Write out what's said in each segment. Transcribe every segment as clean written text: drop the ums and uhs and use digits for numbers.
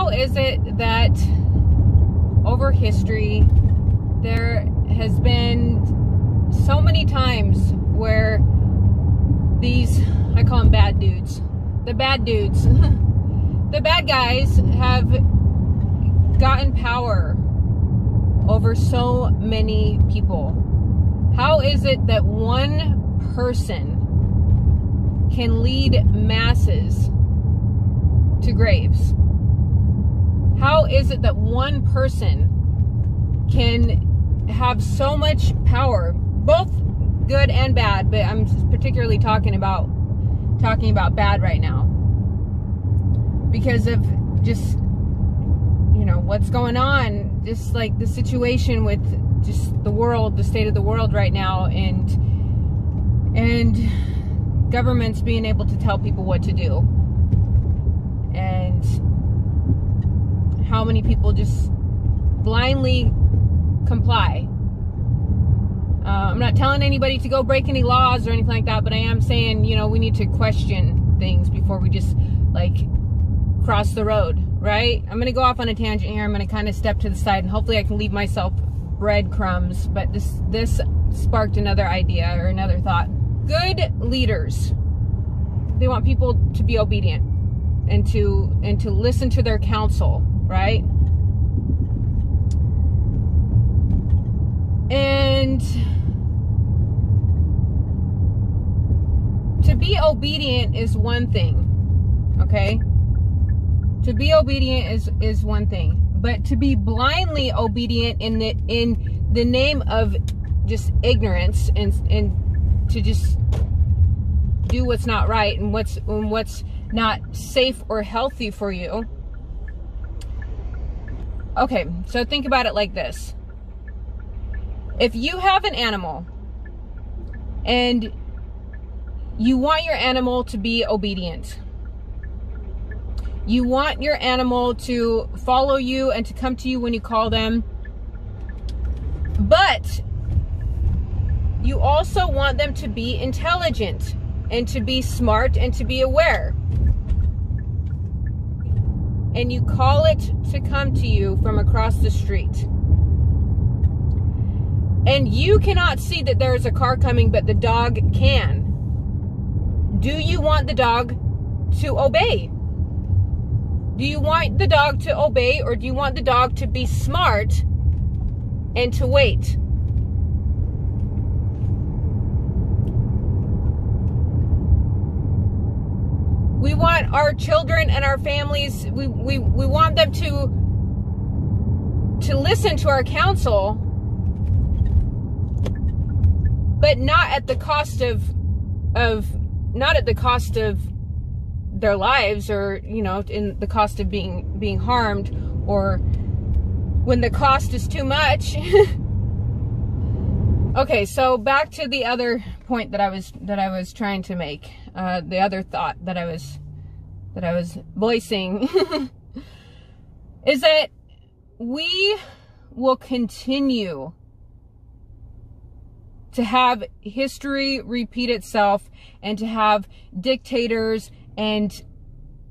How is it that over history there has been so many times where these, I call them bad dudes, the bad dudes, the bad guys have gotten power over so many people? How is it that one person can lead masses to graves? How is it that one person can have so much power, both good and bad, but I'm particularly talking about bad right now, because of just, you know, what's going on, just like the situation with just the world, the state of the world right now, and governments being able to tell people what to do, and how many people just blindly comply. I'm not telling anybody to go break any laws or anything like that, but I am saying, you know, we need to question things before we just, like, cross the road, right? I'm going to go off on a tangent here. I'm going to kind of step to the side, and hopefully I can leave myself breadcrumbs, but this sparked another idea or another thought. Good leaders, they want people to be obedient and to listen to their counsel, right? And to be obedient is one thing, okay? To be obedient is one thing, but to be blindly obedient in the name of just ignorance and to just do what's not right and what's not safe or healthy for you. Okay, so think about it like this. If you have an animal and you want your animal to be obedient, you want your animal to follow you and to come to you when you call them, but you also want them to be intelligent and to be smart and to be aware, and you call it to come to you from across the street, and you cannot see that there is a car coming, but the dog can. Do you want the dog to obey? Do you want the dog to obey, or do you want the dog to be smart and to wait? We want our children and our families, we want them to listen to our counsel, but not at the cost of their lives, or, you know, in the cost of being harmed, or when the cost is too much. Okay, so back to the other point that I was trying to make, the other thought that I was voicing is that we will continue to have history repeat itself, and to have dictators and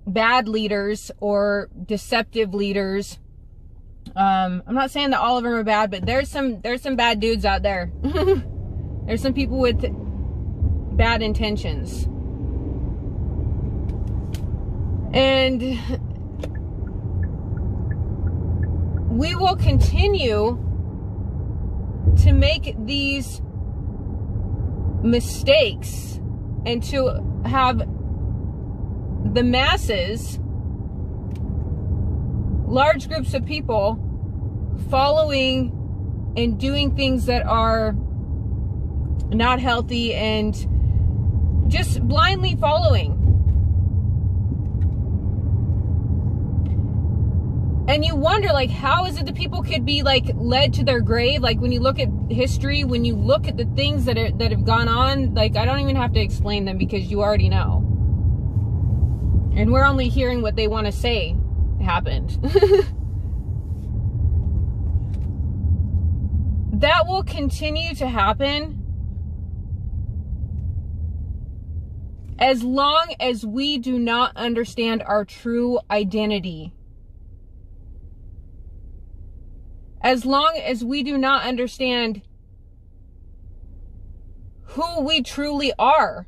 bad leaders or deceptive leaders. I'm not saying that all of them are bad, but there's some bad dudes out there. There's some people with bad intentions. And we will continue to make these mistakes and to have the masses, large groups of people, following and doing things that are not healthy and just blindly following. And you wonder, like, how is it that people could be, like, led to their grave? Like, when you look at history, when you look at the things that have gone on, like, I don't even have to explain them, because you already know. And we're only hearing what they want to say happened. That will continue to happen as long as we do not understand our true identity as long as we do not understand who we truly are.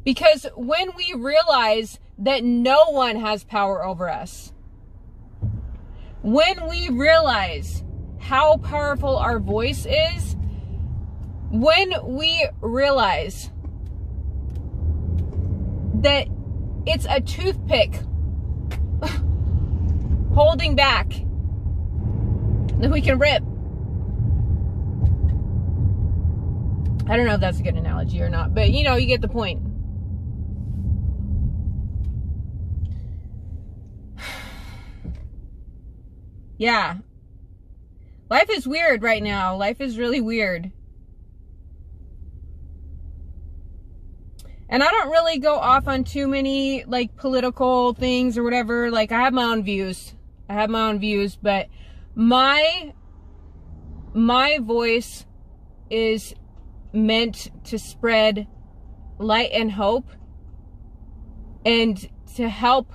Because when we realize that no one has power over us, when we realize how powerful our voice is, when we realize that it's a toothpick holding back that we can rip. I don't know if that's a good analogy or not, but you know, you get the point. Yeah. Life is weird right now. Life is really weird. And I don't really go off on too many like political things or whatever. Like I have my own views. But my voice is meant to spread light and hope and to help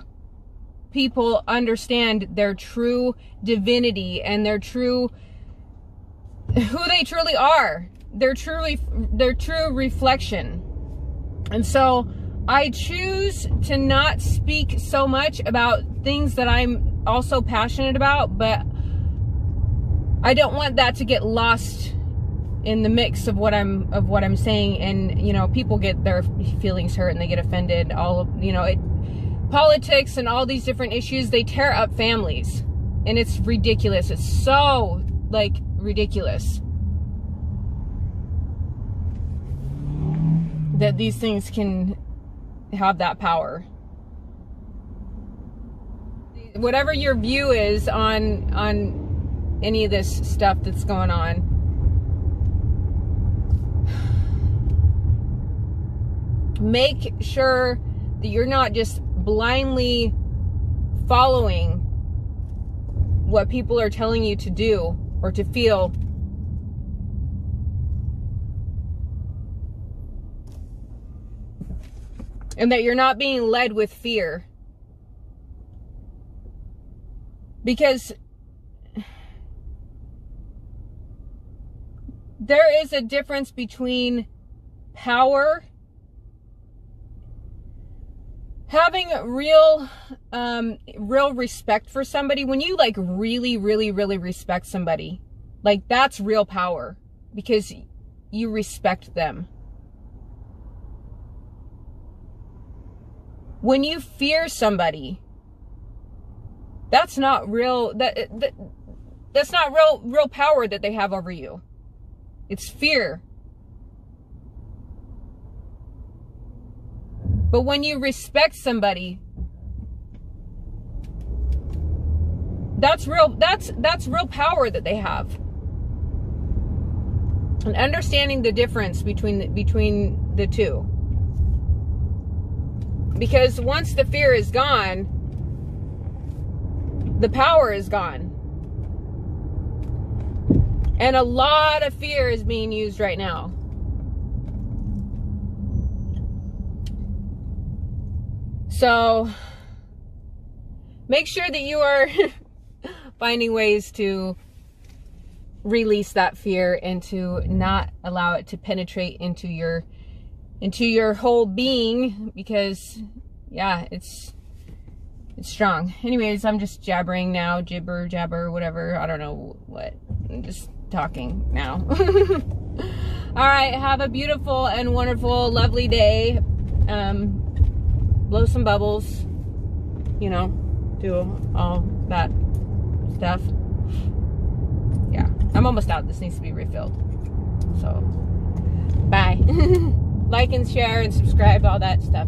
people understand their true divinity and their true, who they truly are, their true reflection. And so I choose to not speak so much about things that I'm also passionate about, but I don't want that to get lost in the mix of what I'm saying. And you know, people get their feelings hurt and they get offended. All of, you know, politics and all these different issues, they tear up families, and it's ridiculous. It's so like ridiculous that these things can have that power. Whatever your view is on any of this stuff that's going on, make sure that you're not just blindly following what people are telling you to do or to feel. And that you're not being led with fear. Because there is a difference between power, having real respect for somebody. When you like really respect somebody, like that's real power, because you respect them. When you fear somebody, that's not real, that's not real power that they have over you. It's fear. But when you respect somebody, that's real power that they have. And understanding the difference between the two. Because once the fear is gone, the power is gone. And a lot of fear is being used right now. So make sure that you are finding ways to release that fear and to not allow it to penetrate into your whole being, because yeah, it's strong. Anyways, I'm just jabbering now, jabber, whatever. I don't know what. I'm just talking now. All right, have a beautiful and wonderful, lovely day. Blow some bubbles, you know, do all that stuff. Yeah, I'm almost out. This needs to be refilled. So, bye. Like and share and subscribe, all that stuff.